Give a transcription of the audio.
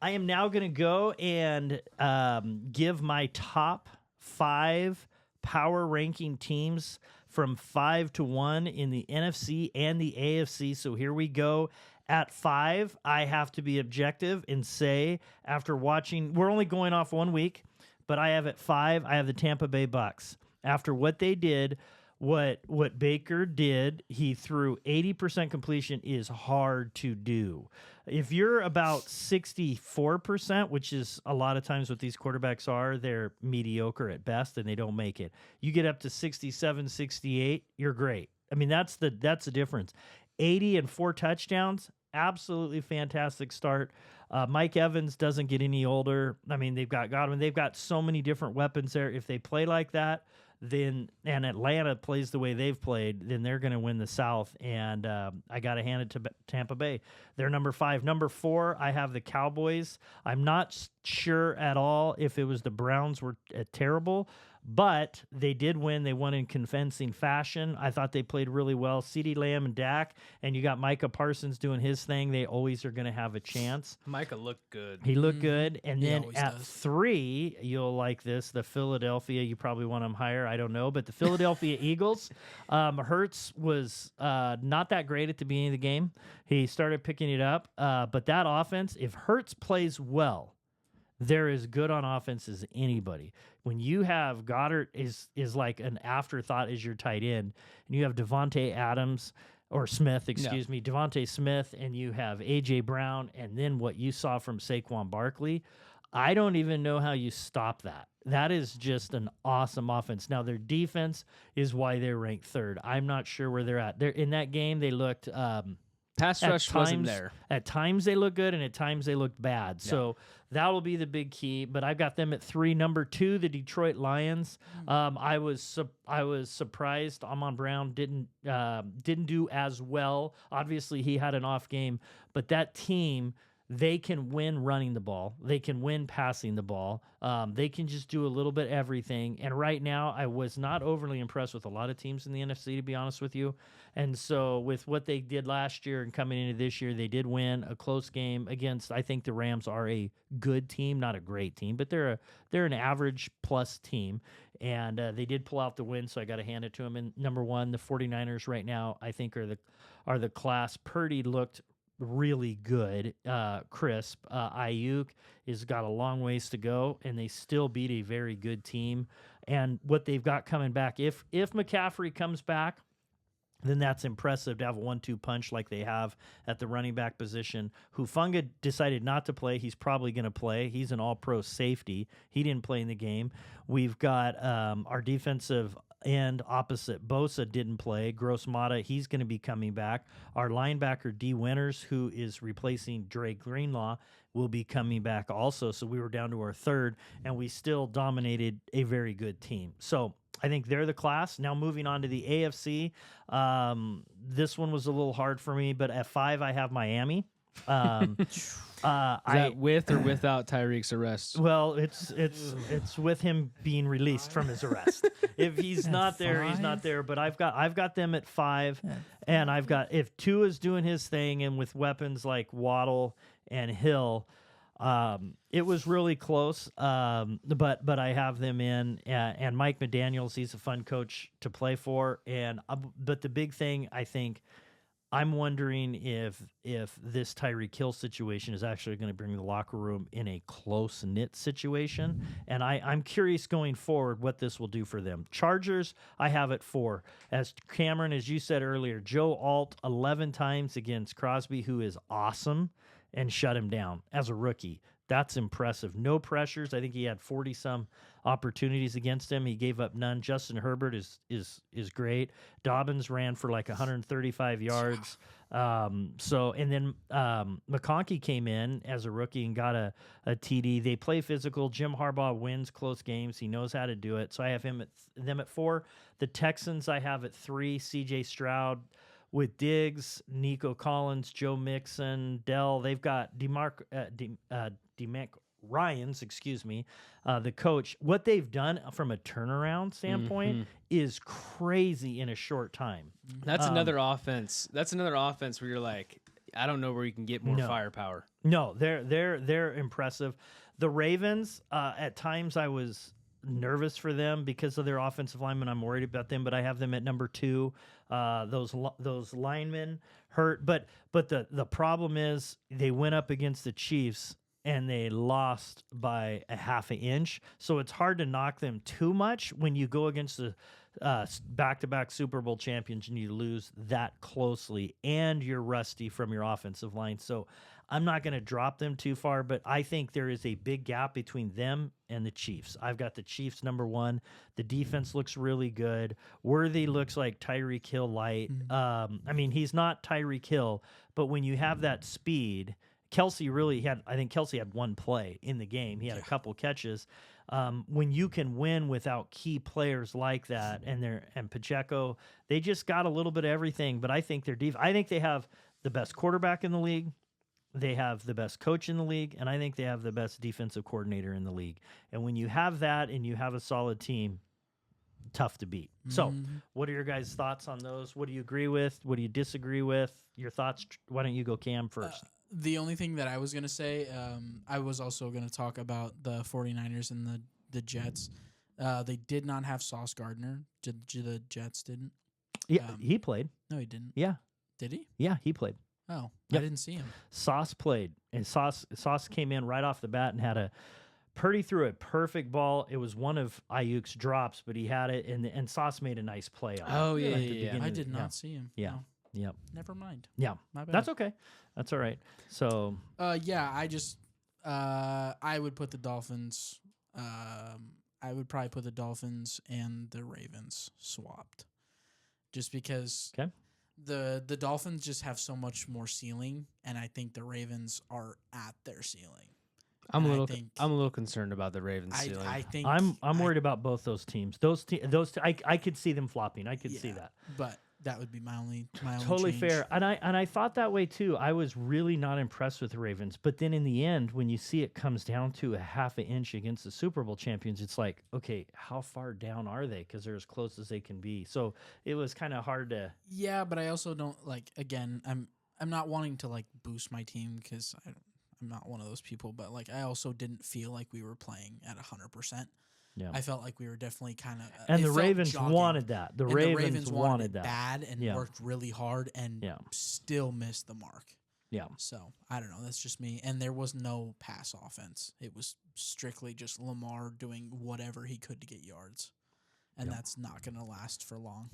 I am now going to go and give my top 5 power ranking teams from 5 to 1 in the NFC and the AFC. So here we go. At 5, I have to be objective and say, after watching, we're only going off 1 week, but I have at 5, I have the Tampa Bay Bucks. After what they did, what Baker did, he threw 80% completion is hard to do. If you're about 64%, which is a lot of times what these quarterbacks are, they're mediocre at best and they don't make it. You get up to 67, 68, you're great. I mean, that's the difference. 80 and 4 touchdowns, absolutely fantastic start. Mike Evans doesn't get any older. I mean, they've got Godwin. They've got so many different weapons there. If they play like that, then and Atlanta plays the way they've played, then they're going to win the South. And I got to hand it to Tampa Bay. They're number 5. Number 4, I have the Cowboys. I'm not sure at all if it was the Browns were terrible, but they did win. They won in convincing fashion. I thought they played really well. CeeDee Lamb and Dak, and you got Micah Parsons doing his thing. They always are going to have a chance. Micah looked good. He looked good. And then at does. 3, you'll like this, the Philadelphia, you probably want them higher, I don't know, but the Philadelphia Eagles, Hurts was not that great at the beginning of the game. He started picking it up, but that offense, if Hurts plays well, they're as good on offense as anybody. When you have Goddard is like an afterthought as your tight end, and you have Devontae Adams or Smith, Devontae Smith, and you have A.J. Brown, and then what you saw from Saquon Barkley, I don't even know how you stop that. That is just an awesome offense. Now, their defense is why they're ranked 3rd. I'm not sure where they're at. They're in that game, they looked... Pass rush wasn't there. At times they look good, and at times they looked bad. Yeah. So that will be the big key. But I've got them at 3. Number 2, the Detroit Lions. I was surprised. Amon Brown didn't do as well. Obviously, he had an off game, but that team. They can win running the ball. They can win passing the ball. They can just do a little bit everything. And right now, I was not overly impressed with a lot of teams in the NFC, to be honest with you. And so with what they did last year and coming into this year, they did win a close game against, I think the Rams are a good team, not a great team, but they're an average plus team. And they did pull out the win, so I got to hand it to them. And number 1, the 49ers right now, I think are the class. Purdy looked really good, crisp. Ayuk has got a long ways to go, and they still beat a very good team. And what they've got coming back, if McCaffrey comes back, then that's impressive to have a 1-2 punch like they have at the running back position. Hufanga decided not to play. He's probably going to play. He's an all-pro safety. He didn't play in the game. We've got our defensive end opposite. Bosa didn't play. Gross-Mata, he's going to be coming back. Our linebacker, D. Winters, who is replacing Dre Greenlaw, will be coming back also. So we were down to our 3rd, and we still dominated a very good team. So I think they're the class. Now moving on to the AFC. This one was a little hard for me, but at 5, I have Miami. Is that with or without Tyreek's arrest? Well, it's with him being released from his arrest. If he's not there, he's not there. But I've got them at 5, and I've got if Tua's doing his thing, and with weapons like Waddle and Hill, it was really close. But I have them in, and Mike McDaniels, he's a fun coach to play for. And but the big thing, I think, I'm wondering if this Tyreek Hill situation is actually going to bring the locker room in a close-knit situation. And I'm curious going forward what this will do for them. Chargers, I have it 4. As Cameron, as you said earlier, Joe Alt 11 times against Crosby, who is awesome, and shut him down as a rookie. That's impressive. No pressures. I think he had 40-some opportunities against him. He gave up none. Justin Herbert is great. Dobbins ran for like 135 yards. And then McConkey came in as a rookie and got a TD. They play physical. Jim Harbaugh wins close games. He knows how to do it. So I have them at 4. The Texans I have at 3. C.J. Stroud with Diggs, Nico Collins, Joe Mixon, Dell. They've got DeMac Ryans, the coach. What they've done from a turnaround standpoint is crazy in a short time. That's another offense. That's another offense where you're like, I don't know where you can get more firepower. No, they're impressive. The Ravens, at times I was nervous for them because of their offensive linemen. I'm worried about them, but I have them at number 2. Those linemen hurt, but the problem is they went up against the Chiefs and they lost by a half an inch. So it's hard to knock them too much when you go against the back-to-back Super Bowl champions and you lose that closely and you're rusty from your offensive line. So I'm not going to drop them too far, but I think there is a big gap between them and the Chiefs. I've got the Chiefs number 1. The defense looks really good. Worthy looks like Tyreek Hill light. I mean, he's not Tyreek Hill, but when you have that speed, Kelsey had one play in the game. He had a couple catches. When you can win without key players like that, and Pacheco, they just got a little bit of everything. But I think I think they have the best quarterback in the league. They have the best coach in the league, and I think they have the best defensive coordinator in the league. And when you have that and you have a solid team, tough to beat. So what are your guys' thoughts on those? What do you agree with? What do you disagree with? Your thoughts? Why don't you go Cam first? The only thing that I was going to say, I was also going to talk about the 49ers and the Jets. They did not have Sauce Gardner. The Jets didn't. Yeah, he played. No, he didn't. Yeah. Did he? Yeah, he played. Oh, yep. I didn't see him. Sauce played, and Sauce came in right off the bat and had Purdy threw a perfect ball. It was one of Ayuk's drops, but he had it, and Sauce made a nice play on it. Oh, yeah. I did not see him. Yeah. No. Yep. Never mind. Yeah. My bad. That's okay. That's all right. So. Yeah, I would put the Dolphins. I would probably put the Dolphins and the Ravens swapped, just because. Okay. The Dolphins just have so much more ceiling, and I think the Ravens are at their ceiling. I'm a little concerned about the Ravens ceiling. I think I'm worried about both those teams. I could see them flopping. I could see that. But that would be my only totally change. fair. And I thought that way too. I was really not impressed with the Ravens, but then in the end, when you see it comes down to a half an inch against the Super Bowl champions, it's like, okay, how far down are they? Because they're as close as they can be. So it was kind of hard to. Yeah, but I also don't Again, I'm not wanting to boost my team because I'm not one of those people. But I also didn't feel like we were playing at 100%. Yeah. I felt like we were definitely kind of... And the Ravens wanted that. The Ravens wanted that. Bad and worked really hard and still missed the mark. Yeah. So, I don't know. That's just me. And there was no pass offense. It was strictly just Lamar doing whatever he could to get yards. And that's not going to last for long.